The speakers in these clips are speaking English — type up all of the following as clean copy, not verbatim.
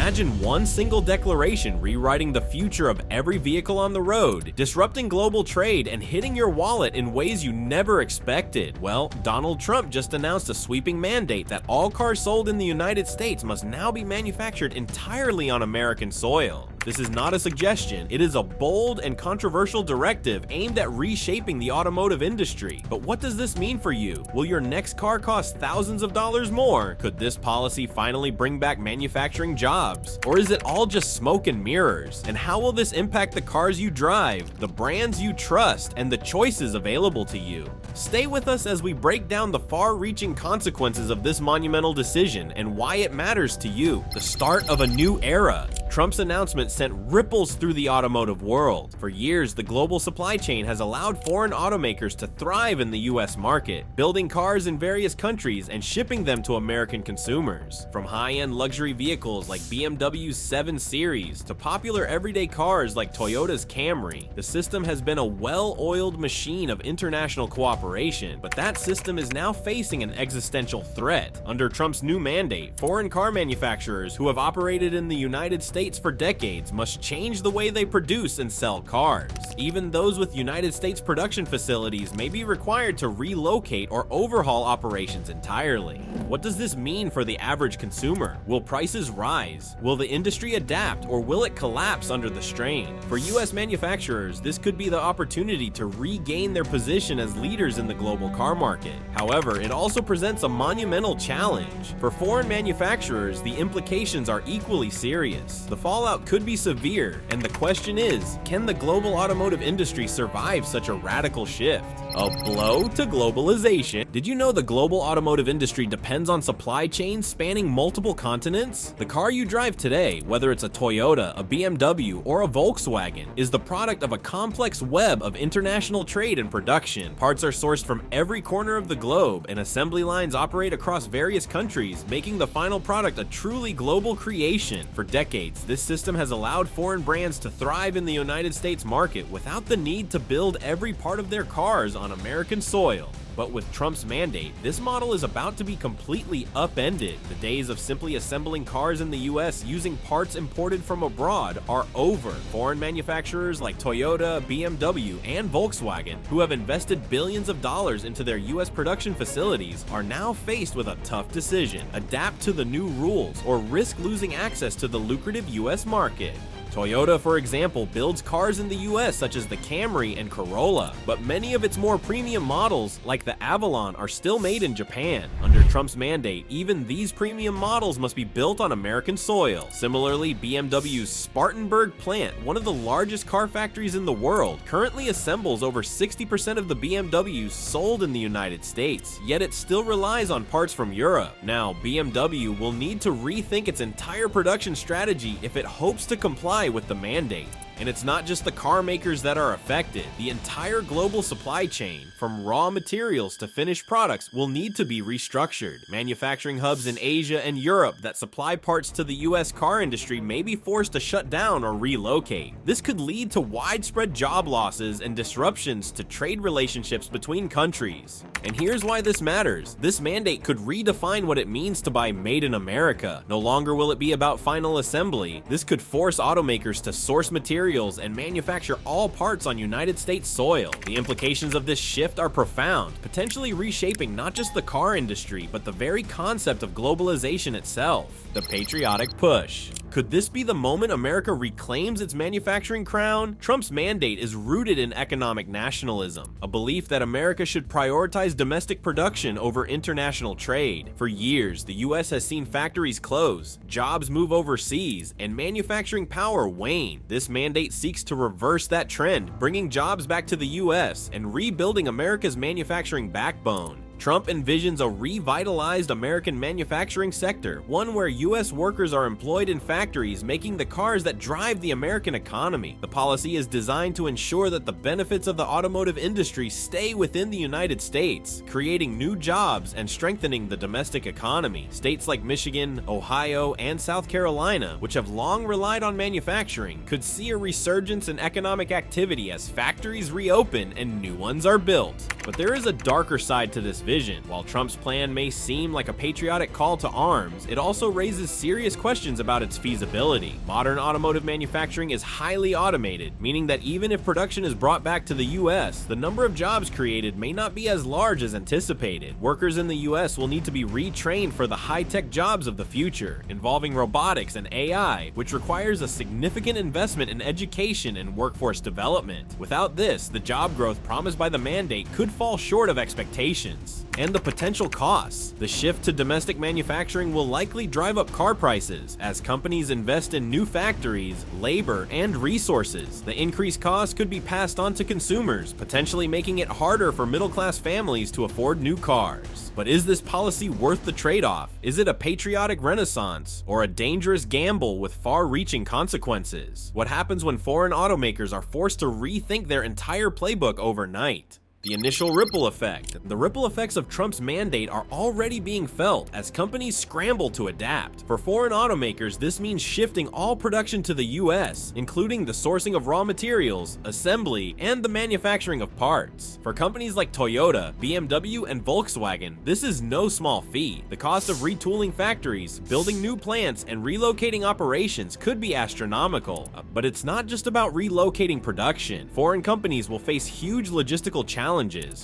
Imagine one single declaration rewriting the future of every vehicle on the road, disrupting global trade and hitting your wallet in ways you never expected. Well, Donald Trump just announced a sweeping mandate that all cars sold in the United States must now be manufactured entirely on American soil. This is not a suggestion, it is a bold and controversial directive aimed at reshaping the automotive industry. But what does this mean for you? Will your next car cost thousands of dollars more? Could this policy finally bring back manufacturing jobs? Or is it all just smoke and mirrors? And how will this impact the cars you drive, the brands you trust, and the choices available to you? Stay with us as we break down the far-reaching consequences of this monumental decision and why it matters to you. The start of a new era. Trump's announcement sent ripples through the automotive world. For years, the global supply chain has allowed foreign automakers to thrive in the US market, building cars in various countries and shipping them to American consumers. From high-end luxury vehicles like BMW's 7 Series to popular everyday cars like Toyota's Camry, the system has been a well-oiled machine of international cooperation, but that system is now facing an existential threat. Under Trump's new mandate, foreign car manufacturers who have operated in the United States for decades must change the way they produce and sell cars. Even those with United States production facilities may be required to relocate or overhaul operations entirely. What does this mean for the average consumer? Will prices rise? Will the industry adapt, or will it collapse under the strain? For US manufacturers, this could be the opportunity to regain their position as leaders in the global car market. However, it also presents a monumental challenge. For foreign manufacturers, the implications are equally serious. The fallout could be severe, and the question is, can the global automotive industry survive such a radical shift? A blow to globalization. Did you know the global automotive industry depends on supply chains spanning multiple continents? The car you drive today, whether it's a Toyota, a BMW, or a Volkswagen, is the product of a complex web of international trade and production. Parts are sourced from every corner of the globe, and assembly lines operate across various countries, making the final product a truly global creation. For decades, this system has allowed foreign brands to thrive in the United States market without the need to build every part of their cars on American soil. But with Trump's mandate, this model is about to be completely upended. The days of simply assembling cars in the US using parts imported from abroad are over. Foreign manufacturers like Toyota, BMW, and Volkswagen, who have invested billions of dollars into their US production facilities, are now faced with a tough decision: adapt to the new rules or risk losing access to the lucrative US market. Toyota, for example, builds cars in the US such as the Camry and Corolla, but many of its more premium models, like the Avalon, are still made in Japan. Under Trump's mandate, even these premium models must be built on American soil. Similarly, BMW's Spartanburg plant, one of the largest car factories in the world, currently assembles over 60% of the BMWs sold in the United States, yet it still relies on parts from Europe. Now, BMW will need to rethink its entire production strategy if it hopes to comply with the mandate. And it's not just the car makers that are affected. The entire global supply chain, from raw materials to finished products, will need to be restructured. Manufacturing hubs in Asia and Europe that supply parts to the US car industry may be forced to shut down or relocate. This could lead to widespread job losses and disruptions to trade relationships between countries. And here's why this matters. This mandate could redefine what it means to buy made in America. No longer will it be about final assembly. This could force automakers to source materials and manufacture all parts on United States soil. The implications of this shift are profound, potentially reshaping not just the car industry, but the very concept of globalization itself. The Patriotic Push. Could this be the moment America reclaims its manufacturing crown? Trump's mandate is rooted in economic nationalism, a belief that America should prioritize domestic production over international trade. For years, the US has seen factories close, jobs move overseas, and manufacturing power wane. This mandate seeks to reverse that trend, bringing jobs back to the US and rebuilding America's manufacturing backbone. Trump envisions a revitalized American manufacturing sector, one where US workers are employed in factories making the cars that drive the American economy. The policy is designed to ensure that the benefits of the automotive industry stay within the United States, creating new jobs and strengthening the domestic economy. States like Michigan, Ohio, and South Carolina, which have long relied on manufacturing, could see a resurgence in economic activity as factories reopen and new ones are built. But there is a darker side to this vision. vision. While Trump's plan may seem like a patriotic call to arms, it also raises serious questions about its feasibility. Modern automotive manufacturing is highly automated, meaning that even if production is brought back to the US, the number of jobs created may not be as large as anticipated. Workers in the US will need to be retrained for the high-tech jobs of the future, involving robotics and AI, which requires a significant investment in education and workforce development. Without this, the job growth promised by the mandate could fall short of expectations. And the potential costs. The shift to domestic manufacturing will likely drive up car prices as companies invest in new factories, labor, and resources. The increased costs could be passed on to consumers, potentially making it harder for middle-class families to afford new cars. But is this policy worth the trade-off? Is it a patriotic renaissance or a dangerous gamble with far-reaching consequences? What happens when foreign automakers are forced to rethink their entire playbook overnight? The initial ripple effect. The ripple effects of Trump's mandate are already being felt as companies scramble to adapt. For foreign automakers, this means shifting all production to the US, including the sourcing of raw materials, assembly, and the manufacturing of parts. For companies like Toyota, BMW, and Volkswagen, this is no small feat. The cost of retooling factories, building new plants, and relocating operations could be astronomical. But it's not just about relocating production. Foreign companies will face huge logistical challenges,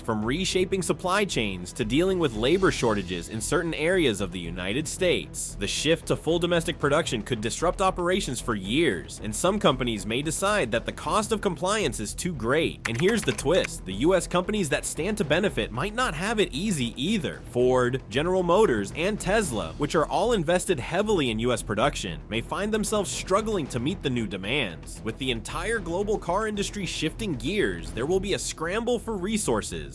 from reshaping supply chains to dealing with labor shortages in certain areas of the United States. The shift to full domestic production could disrupt operations for years, and some companies may decide that the cost of compliance is too great. And here's the twist: the US companies that stand to benefit might not have it easy either. Ford, General Motors, and Tesla, which are all invested heavily in US production, may find themselves struggling to meet the new demands. With the entire global car industry shifting gears, there will be a scramble for resources,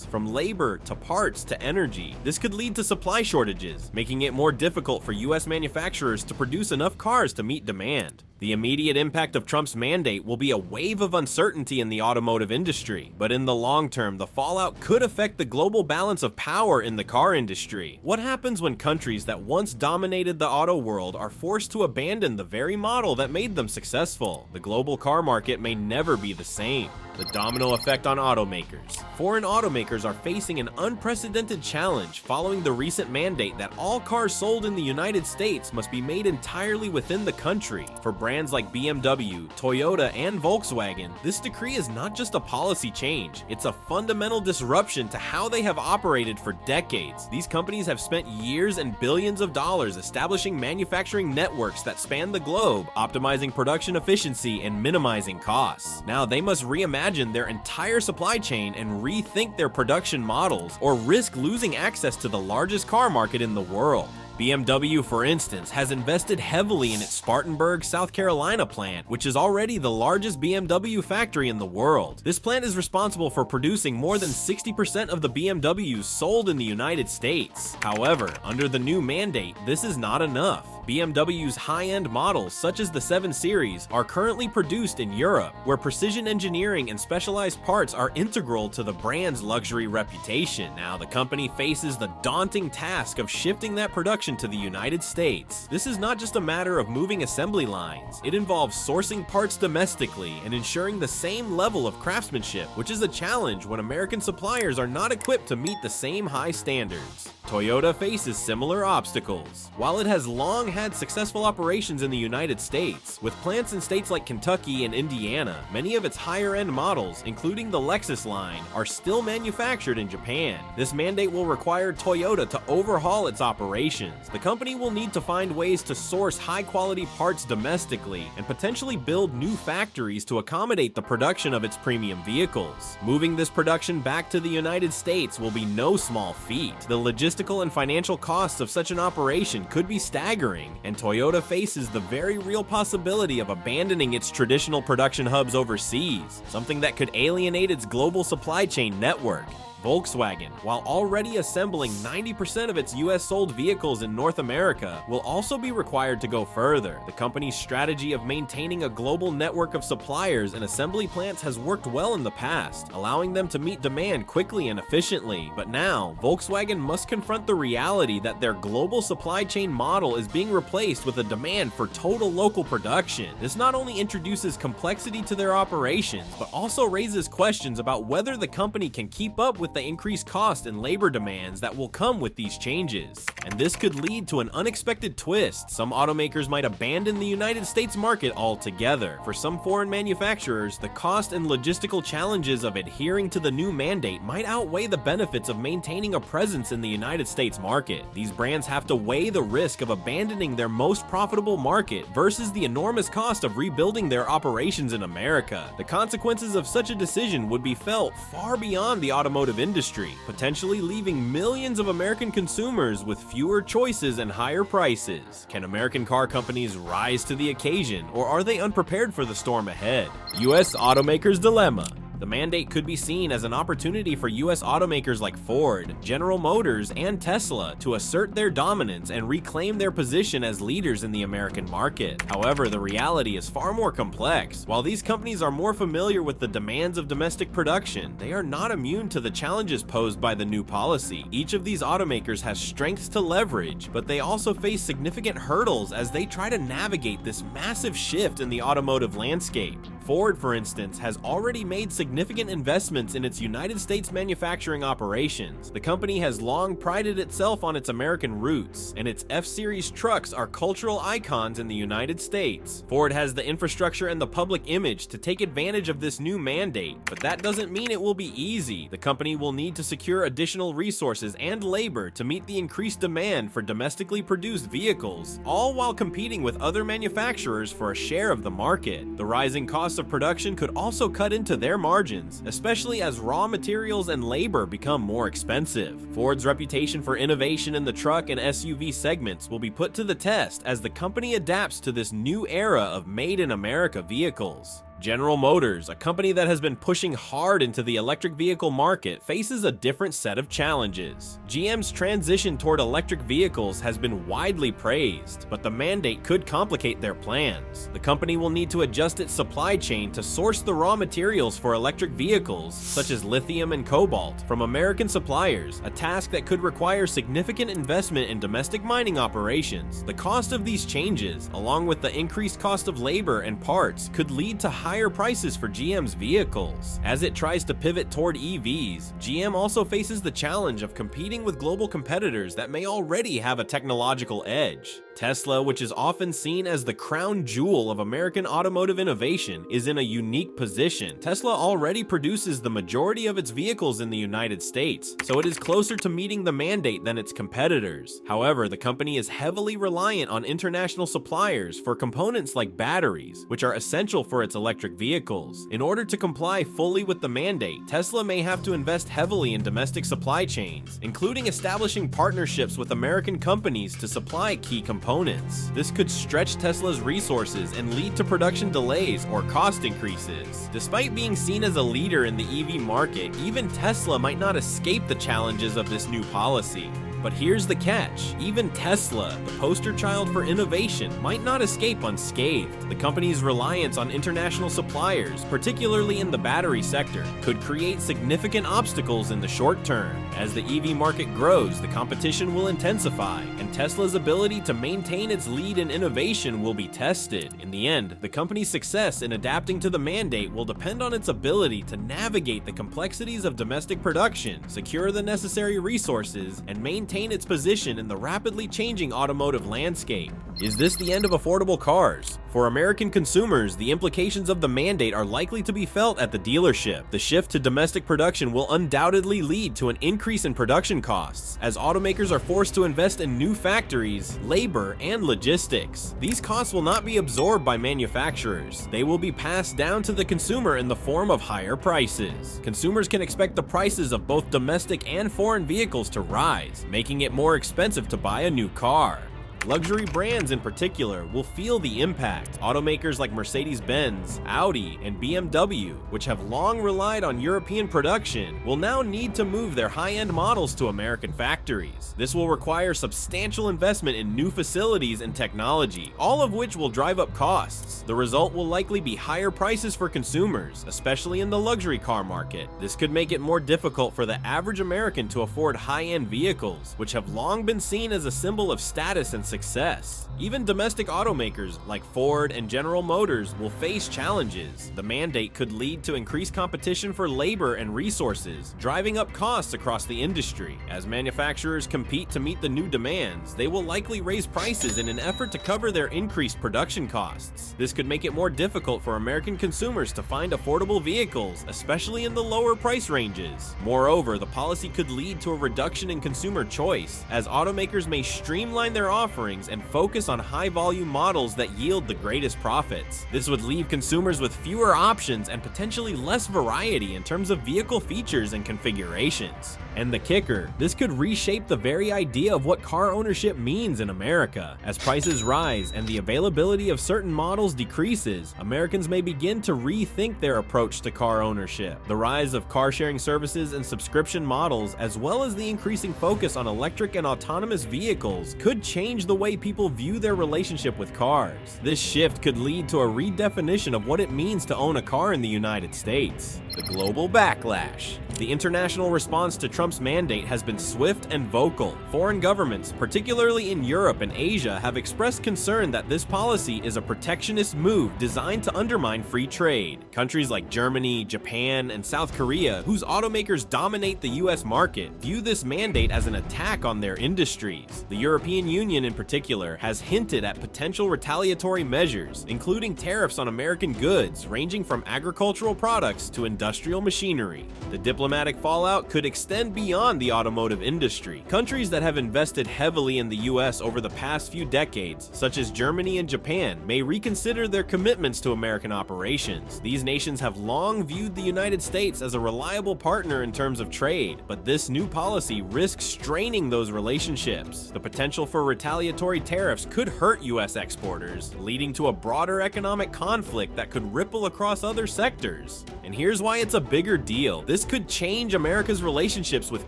from labor to parts to energy. This could lead to supply shortages, making it more difficult for US manufacturers to produce enough cars to meet demand. The immediate impact of Trump's mandate will be a wave of uncertainty in the automotive industry, but in the long term, the fallout could affect the global balance of power in the car industry. What happens when countries that once dominated the auto world are forced to abandon the very model that made them successful? The global car market may never be the same. The domino effect on automakers. Foreign automakers are facing an unprecedented challenge following the recent mandate that all cars sold in the United States must be made entirely within the country. For brands like BMW, Toyota, and Volkswagen, this decree is not just a policy change, it's a fundamental disruption to how they have operated for decades. These companies have spent years and billions of dollars establishing manufacturing networks that span the globe, optimizing production efficiency and minimizing costs. Now they must reimagine their entire supply chain and rethink their production models, or risk losing access to the largest car market in the world. BMW, for instance, has invested heavily in its Spartanburg, South Carolina plant, which is already the largest BMW factory in the world. This plant is responsible for producing more than 60% of the BMWs sold in the United States. However, under the new mandate, this is not enough. BMW's high-end models, such as the 7 Series, are currently produced in Europe, where precision engineering and specialized parts are integral to the brand's luxury reputation. Now, the company faces the daunting task of shifting that production to the United States. This is not just a matter of moving assembly lines. It involves sourcing parts domestically and ensuring the same level of craftsmanship, which is a challenge when American suppliers are not equipped to meet the same high standards. Toyota faces similar obstacles. While it has long had successful operations in the United States, with plants in states like Kentucky and Indiana, many of its higher-end models, including the Lexus line, are still manufactured in Japan. This mandate will require Toyota to overhaul its operations. The company will need to find ways to source high-quality parts domestically and potentially build new factories to accommodate the production of its premium vehicles. Moving this production back to the United States will be no small feat. The logistical and financial costs of such an operation could be staggering, and Toyota faces the very real possibility of abandoning its traditional production hubs overseas, something that could alienate its global supply chain network. Volkswagen, while already assembling 90% of its US sold vehicles in North America, will also be required to go further. The company's strategy of maintaining a global network of suppliers and assembly plants has worked well in the past, allowing them to meet demand quickly and efficiently. But now, Volkswagen must confront the reality that their global supply chain model is being replaced with a demand for total local production. This not only introduces complexity to their operations, but also raises questions about whether the company can keep up with with the increased cost and labor demands that will come with these changes. And this could lead to an unexpected twist. Some automakers might abandon the United States market altogether. For some foreign manufacturers, the cost and logistical challenges of adhering to the new mandate might outweigh the benefits of maintaining a presence in the United States market. These brands have to weigh the risk of abandoning their most profitable market versus the enormous cost of rebuilding their operations in America. The consequences of such a decision would be felt far beyond the automotive industry, potentially leaving millions of American consumers with fewer choices and higher prices. Can American car companies rise to the occasion, or are they unprepared for the storm ahead? U.S. Automakers Dilemma. The mandate could be seen as an opportunity for U.S. automakers like Ford, General Motors, and Tesla to assert their dominance and reclaim their position as leaders in the American market. However, the reality is far more complex. While these companies are more familiar with the demands of domestic production, they are not immune to the challenges posed by the new policy. Each of these automakers has strengths to leverage, but they also face significant hurdles as they try to navigate this massive shift in the automotive landscape. Ford, for instance, has already made significant investments in its United States manufacturing operations. The company has long prided itself on its American roots, and its F-Series trucks are cultural icons in the United States. Ford has the infrastructure and the public image to take advantage of this new mandate, but that doesn't mean it will be easy. The company will need to secure additional resources and labor to meet the increased demand for domestically produced vehicles, all while competing with other manufacturers for a share of the market. The rising cost of production could also cut into their margins, especially as raw materials and labor become more expensive. Ford's reputation for innovation in the truck and SUV segments will be put to the test as the company adapts to this new era of made in America vehicles. General Motors, a company that has been pushing hard into the electric vehicle market, faces a different set of challenges. GM's transition toward electric vehicles has been widely praised, but the mandate could complicate their plans. The company will need to adjust its supply chain to source the raw materials for electric vehicles, such as lithium and cobalt, from American suppliers, a task that could require significant investment in domestic mining operations. The cost of these changes, along with the increased cost of labor and parts, could lead to higher prices for GM's vehicles. As it tries to pivot toward EVs, GM also faces the challenge of competing with global competitors that may already have a technological edge. Tesla, which is often seen as the crown jewel of American automotive innovation, is in a unique position. Tesla already produces the majority of its vehicles in the United States, so it is closer to meeting the mandate than its competitors. However, the company is heavily reliant on international suppliers for components like batteries, which are essential for its electric vehicles. In order to comply fully with the mandate, Tesla may have to invest heavily in domestic supply chains, including establishing partnerships with American companies to supply key components. This could stretch Tesla's resources and lead to production delays or cost increases. Despite being seen as a leader in the EV market, even Tesla might not escape the challenges of this new policy. But here's the catch. Even Tesla, the poster child for innovation, might not escape unscathed. The company's reliance on international suppliers, particularly in the battery sector, could create significant obstacles in the short term. As the EV market grows, the competition will intensify, and Tesla's ability to maintain its lead in innovation will be tested. In the end, the company's success in adapting to the mandate will depend on its ability to navigate the complexities of domestic production, secure the necessary resources, and maintain its position in the rapidly changing automotive landscape. Is this the end of affordable cars? For American consumers, the implications of the mandate are likely to be felt at the dealership. The shift to domestic production will undoubtedly lead to an increase in production costs, as automakers are forced to invest in new factories, labor, and logistics. These costs will not be absorbed by manufacturers. They will be passed down to the consumer in the form of higher prices. Consumers can expect the prices of both domestic and foreign vehicles to rise, making it more expensive to buy a new car. Luxury brands in particular will feel the impact. Automakers like Mercedes-Benz, Audi, and BMW, which have long relied on European production, will now need to move their high-end models to American factories. This will require substantial investment in new facilities and technology, all of which will drive up costs. The result will likely be higher prices for consumers, especially in the luxury car market. This could make it more difficult for the average American to afford high-end vehicles, which have long been seen as a symbol of status and success. Even domestic automakers like Ford and General Motors will face challenges. The mandate could lead to increased competition for labor and resources, driving up costs across the industry. As manufacturers compete to meet the new demands, they will likely raise prices in an effort to cover their increased production costs. This could make it more difficult for American consumers to find affordable vehicles, especially in the lower price ranges. Moreover, the policy could lead to a reduction in consumer choice, as automakers may streamline their offerings and focus on high-volume models that yield the greatest profits. This would leave consumers with fewer options and potentially less variety in terms of vehicle features and configurations. And the kicker, this could reshape the very idea of what car ownership means in America. As prices rise and the availability of certain models decreases, Americans may begin to rethink their approach to car ownership. The rise of car-sharing services and subscription models, as well as the increasing focus on electric and autonomous vehicles, could change the way people view their relationship with cars. This shift could lead to a redefinition of what it means to own a car in the United States. The Global Backlash. The international response to Trump's mandate has been swift and vocal. Foreign governments, particularly in Europe and Asia, have expressed concern that this policy is a protectionist move designed to undermine free trade. Countries like Germany, Japan, and South Korea, whose automakers dominate the US market, view this mandate as an attack on their industries. The European Union in particular has hinted at potential retaliatory measures, including tariffs on American goods ranging from agricultural products to industrial machinery. The diplomatic fallout could extend beyond the automotive industry. Countries that have invested heavily in the US over the past few decades, such as Germany and Japan, may reconsider their commitments to American operations. These nations have long viewed the United States as a reliable partner in terms of trade, but this new policy risks straining those relationships. The potential for retaliatory tariffs could hurt US exporters, leading to a broader economic conflict that could ripple across other sectors. And here's why it's a bigger deal. This could change America's relationships with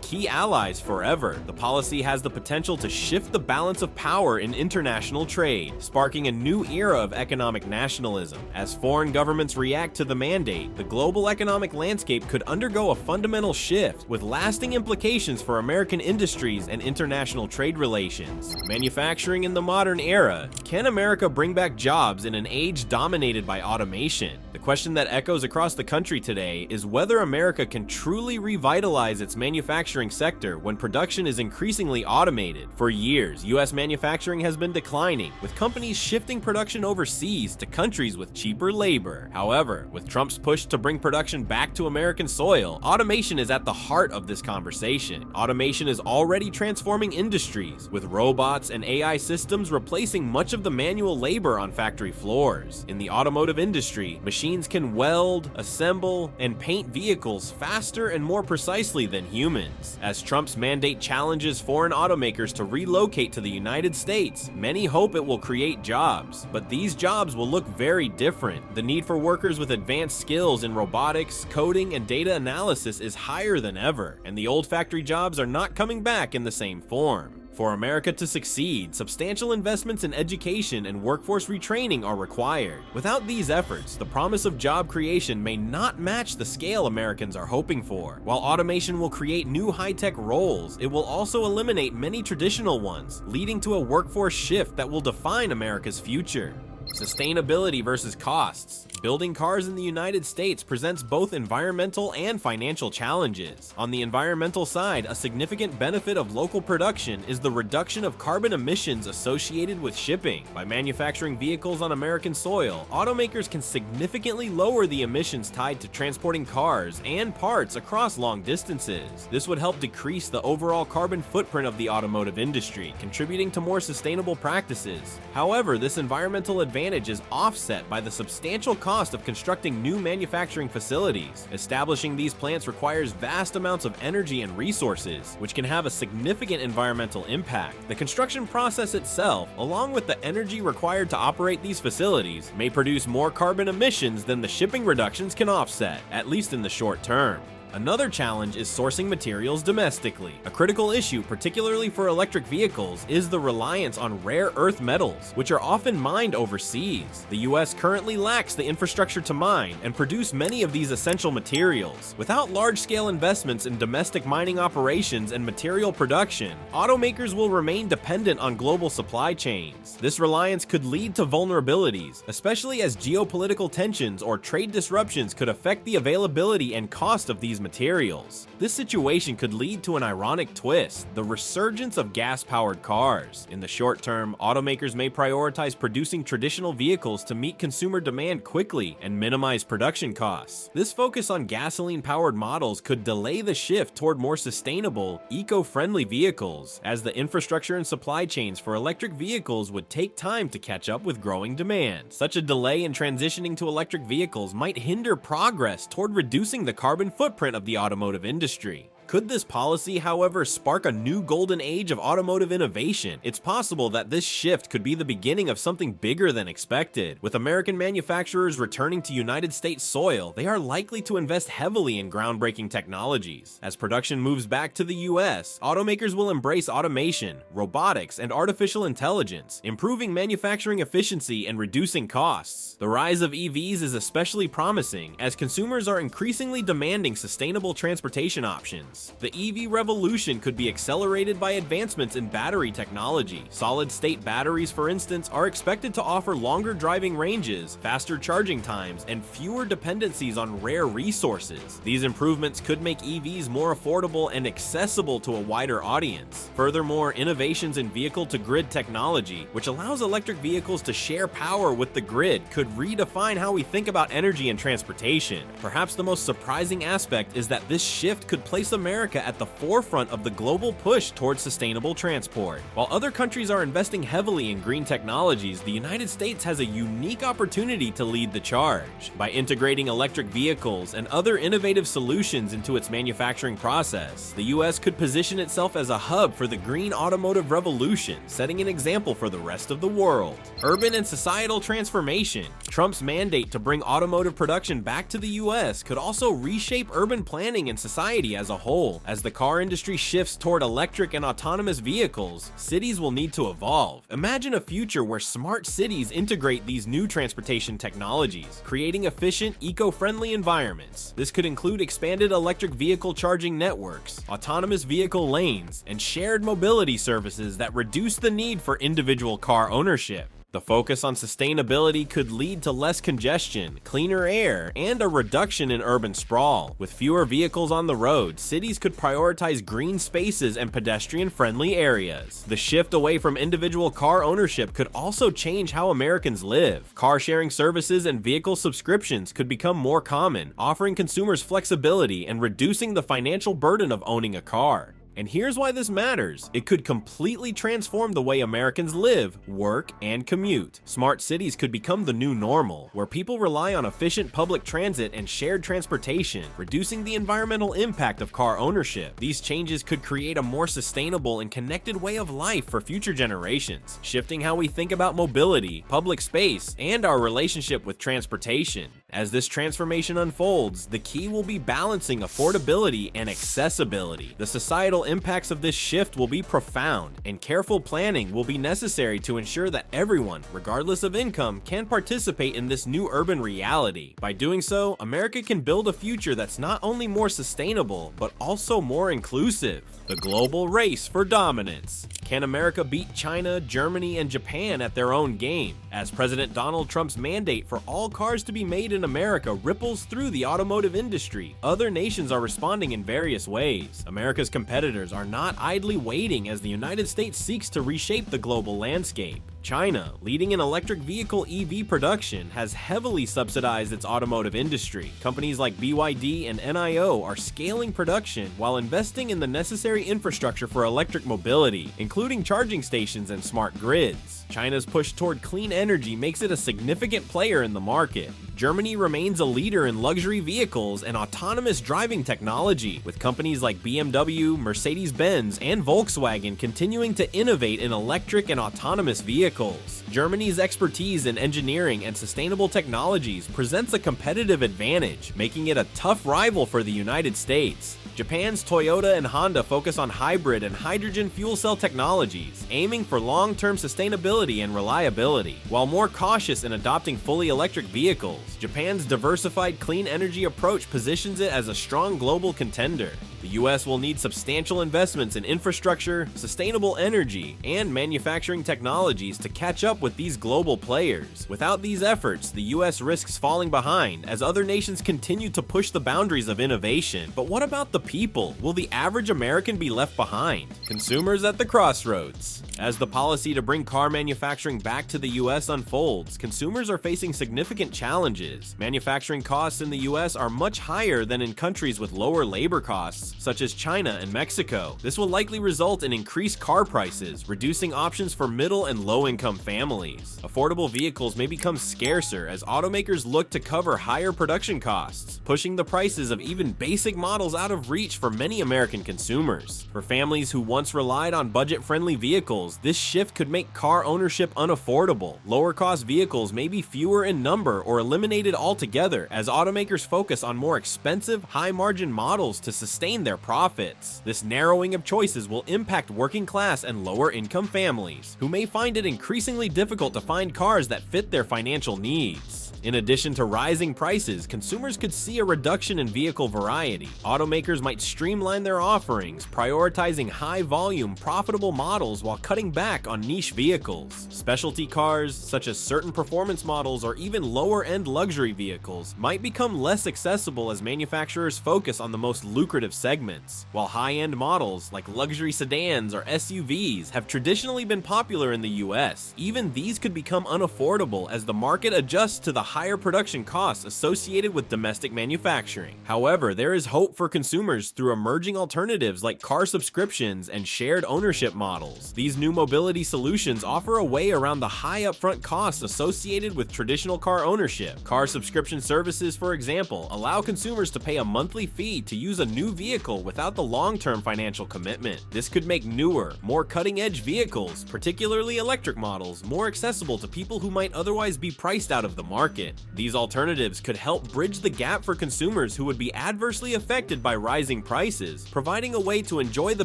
key allies forever. The policy has the potential to shift the balance of power in international trade, sparking a new era of economic nationalism. As foreign governments react to the mandate, the global economic landscape could undergo a fundamental shift, with lasting implications for American industries and international trade relations. Manufacturing in the modern era. Can America bring back jobs in an age dominated by automation? The question that echoes across the country today is whether America can truly revitalize its manufacturing sector when production is increasingly automated. For years, US manufacturing has been declining, with companies shifting production overseas to countries with cheaper labor. However, with Trump's push to bring production back to American soil, automation is at the heart of this conversation. Automation is already transforming industries, with robots and AI systems replacing much of the manual labor on factory floors. In the automotive industry, machines can weld, assemble, and paint vehicles faster and more precisely than humans. As Trump's mandate challenges foreign automakers to relocate to the United States, many hope it will create jobs, but these jobs will look very different. The need for workers with advanced skills in robotics, coding, and data analysis is higher than ever, and the old factory jobs are not coming back in the same form. For America to succeed, substantial investments in education and workforce retraining are required. Without these efforts, the promise of job creation may not match the scale Americans are hoping for. While automation will create new high-tech roles, it will also eliminate many traditional ones, leading to a workforce shift that will define America's future. Sustainability versus costs. Building cars in the United States presents both environmental and financial challenges. On the environmental side, a significant benefit of local production is the reduction of carbon emissions associated with shipping. By manufacturing vehicles on American soil, automakers can significantly lower the emissions tied to transporting cars and parts across long distances. This would help decrease the overall carbon footprint of the automotive industry, contributing to more sustainable practices. However, this environmental advantage is offset by the substantial cost of constructing new manufacturing facilities. Establishing these plants requires vast amounts of energy and resources, which can have a significant environmental impact. The construction process itself, along with the energy required to operate these facilities, may produce more carbon emissions than the shipping reductions can offset, at least in the short term. Another challenge is sourcing materials domestically. A critical issue, particularly for electric vehicles, is the reliance on rare earth metals, which are often mined overseas. The US currently lacks the infrastructure to mine and produce many of these essential materials. Without large-scale investments in domestic mining operations and material production, automakers will remain dependent on global supply chains. This reliance could lead to vulnerabilities, especially as geopolitical tensions or trade disruptions could affect the availability and cost of these materials. This situation could lead to an ironic twist: the resurgence of gas-powered cars. In the short term, automakers may prioritize producing traditional vehicles to meet consumer demand quickly and minimize production costs. This focus on gasoline-powered models could delay the shift toward more sustainable, eco-friendly vehicles, as the infrastructure and supply chains for electric vehicles would take time to catch up with growing demand. Such a delay in transitioning to electric vehicles might hinder progress toward reducing the carbon footprint of the automotive industry. Could this policy, however, spark a new golden age of automotive innovation? It's possible that this shift could be the beginning of something bigger than expected. With American manufacturers returning to United States soil, they are likely to invest heavily in groundbreaking technologies. As production moves back to the US, automakers will embrace automation, robotics, and artificial intelligence, improving manufacturing efficiency and reducing costs. The rise of EVs is especially promising, as consumers are increasingly demanding sustainable transportation options. The EV revolution could be accelerated by advancements in battery technology. Solid-state batteries, for instance, are expected to offer longer driving ranges, faster charging times, and fewer dependencies on rare resources. These improvements could make EVs more affordable and accessible to a wider audience. Furthermore, innovations in vehicle-to-grid technology, which allows electric vehicles to share power with the grid, could redefine how we think about energy and transportation. Perhaps the most surprising aspect is that this shift could place America at the forefront of the global push towards sustainable transport. While other countries are investing heavily in green technologies, the United States has a unique opportunity to lead the charge. By integrating electric vehicles and other innovative solutions into its manufacturing process, the US could position itself as a hub for the green automotive revolution, setting an example for the rest of the world. Urban and societal transformation. Trump's mandate to bring automotive production back to the US could also reshape urban planning and society as a whole. As the car industry shifts toward electric and autonomous vehicles, cities will need to evolve. Imagine a future where smart cities integrate these new transportation technologies, creating efficient, eco-friendly environments. This could include expanded electric vehicle charging networks, autonomous vehicle lanes, and shared mobility services that reduce the need for individual car ownership. The focus on sustainability could lead to less congestion, cleaner air, and a reduction in urban sprawl. With fewer vehicles on the road, cities could prioritize green spaces and pedestrian-friendly areas. The shift away from individual car ownership could also change how Americans live. Car-sharing services and vehicle subscriptions could become more common, offering consumers flexibility and reducing the financial burden of owning a car. And here's why this matters. It could completely transform the way Americans live, work, and commute. Smart cities could become the new normal, where people rely on efficient public transit and shared transportation, reducing the environmental impact of car ownership. These changes could create a more sustainable and connected way of life for future generations, shifting how we think about mobility, public space, and our relationship with transportation. As this transformation unfolds, the key will be balancing affordability and accessibility. The societal impacts of this shift will be profound, and careful planning will be necessary to ensure that everyone, regardless of income, can participate in this new urban reality. By doing so, America can build a future that's not only more sustainable, but also more inclusive. The global race for dominance. Can America beat China, Germany, and Japan at their own game? As President Donald Trump's mandate for all cars to be made in America ripples through the automotive industry, other nations are responding in various ways. America's competitors are not idly waiting as the United States seeks to reshape the global landscape. China, leading in electric vehicle EV production, has heavily subsidized its automotive industry. Companies like BYD and NIO are scaling production while investing in the necessary infrastructure for electric mobility, including charging stations and smart grids. China's push toward clean energy makes it a significant player in the market. Germany remains a leader in luxury vehicles and autonomous driving technology, with companies like BMW, Mercedes-Benz, and Volkswagen continuing to innovate in electric and autonomous vehicles. vehicles. Germany's expertise in engineering and sustainable technologies presents a competitive advantage, making it a tough rival for the United States. Japan's Toyota and Honda focus on hybrid and hydrogen fuel cell technologies, aiming for long-term sustainability and reliability. While more cautious in adopting fully electric vehicles, Japan's diversified clean energy approach positions it as a strong global contender. The US will need substantial investments in infrastructure, sustainable energy, and manufacturing technologies to catch up with these global players. Without these efforts, the US risks falling behind as other nations continue to push the boundaries of innovation. But what about the people? Will the average American be left behind? Consumers at the crossroads. As the policy to bring car manufacturing back to the US unfolds, consumers are facing significant challenges. Manufacturing costs in the US are much higher than in countries with lower labor costs, such as China and Mexico. This will likely result in increased car prices, reducing options for middle and low-income families. Affordable vehicles may become scarcer as automakers look to cover higher production costs, pushing the prices of even basic models out of reach for many American consumers. For families who once relied on budget-friendly vehicles, this shift could make car ownership unaffordable. Lower-cost vehicles may be fewer in number or eliminated altogether as automakers focus on more expensive, high-margin models to sustain their profits. This narrowing of choices will impact working-class and lower-income families, who may find it increasingly difficult to find cars that fit their financial needs. In addition to rising prices, consumers could see a reduction in vehicle variety. Automakers might streamline their offerings, prioritizing high-volume, profitable models while cutting back on niche vehicles. Specialty cars, such as certain performance models or even lower-end luxury vehicles, might become less accessible as manufacturers focus on the most lucrative segments. While high-end models, like luxury sedans or SUVs, have traditionally been popular in the US, even these could become unaffordable as the market adjusts to the higher production costs associated with domestic manufacturing. However, there is hope for consumers through emerging alternatives like car subscriptions and shared ownership models. These new mobility solutions offer a way around the high upfront costs associated with traditional car ownership. Car subscription services, for example, allow consumers to pay a monthly fee to use a new vehicle without the long-term financial commitment. This could make newer, more cutting-edge vehicles, particularly electric models, more accessible to people who might otherwise be priced out of the market. These alternatives could help bridge the gap for consumers who would be adversely affected by rising prices, providing a way to enjoy the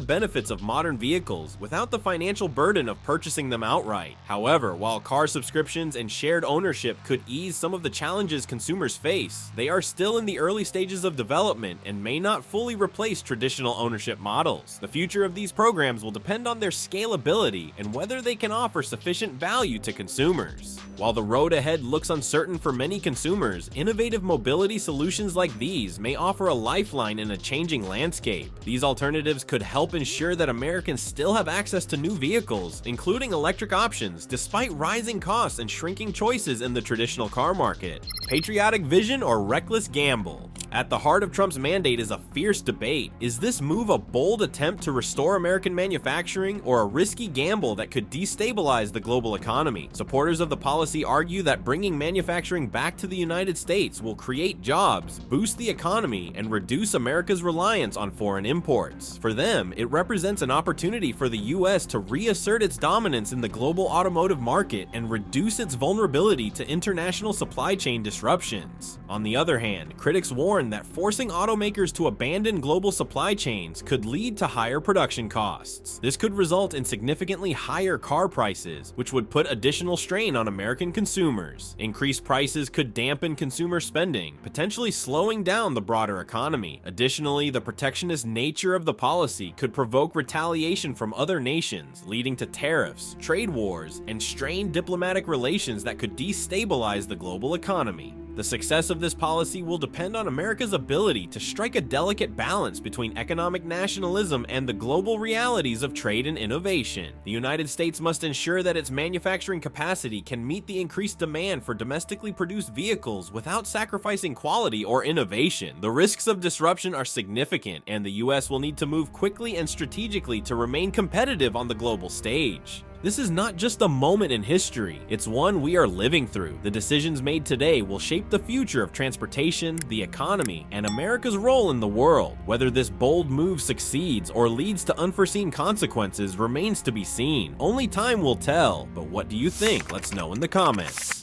benefits of modern vehicles without the financial burden of purchasing them outright. However, while car subscriptions and shared ownership could ease some of the challenges consumers face, they are still in the early stages of development and may not fully replace traditional ownership models. The future of these programs will depend on their scalability and whether they can offer sufficient value to consumers. While the road ahead looks uncertain for many consumers, innovative mobility solutions like these may offer a lifeline in a changing landscape. These alternatives could help ensure that Americans still have access to new vehicles, including electric options, despite rising costs and shrinking choices in the traditional car market. Patriotic vision or reckless gamble? At the heart of Trump's mandate is a fierce debate. Is this move a bold attempt to restore American manufacturing or a risky gamble that could destabilize the global economy? Supporters of the policy argue that bringing manufacturing back to the United States will create jobs, boost the economy, and reduce America's reliance on foreign imports. For them, it represents an opportunity for the US to reassert its dominance in the global automotive market and reduce its vulnerability to international supply chain disruptions. On the other hand, critics warn that forcing automakers to abandon global supply chains could lead to higher production costs. This could result in significantly higher car prices, which would put additional strain on American consumers. Increased prices could dampen consumer spending, potentially slowing down the broader economy. Additionally, the protectionist nature of the policy could provoke retaliation from other nations, leading to tariffs, trade wars, and strained diplomatic relations that could destabilize the global economy. The success of this policy will depend on America's ability to strike a delicate balance between economic nationalism and the global realities of trade and innovation. The United States must ensure that its manufacturing capacity can meet the increased demand for domestically produced vehicles without sacrificing quality or innovation. The risks of disruption are significant, and the US will need to move quickly and strategically to remain competitive on the global stage. This is not just a moment in history, it's one we are living through. The decisions made today will shape the future of transportation, the economy, and America's role in the world. Whether this bold move succeeds or leads to unforeseen consequences remains to be seen. Only time will tell, but what do you think? Let's know in the comments.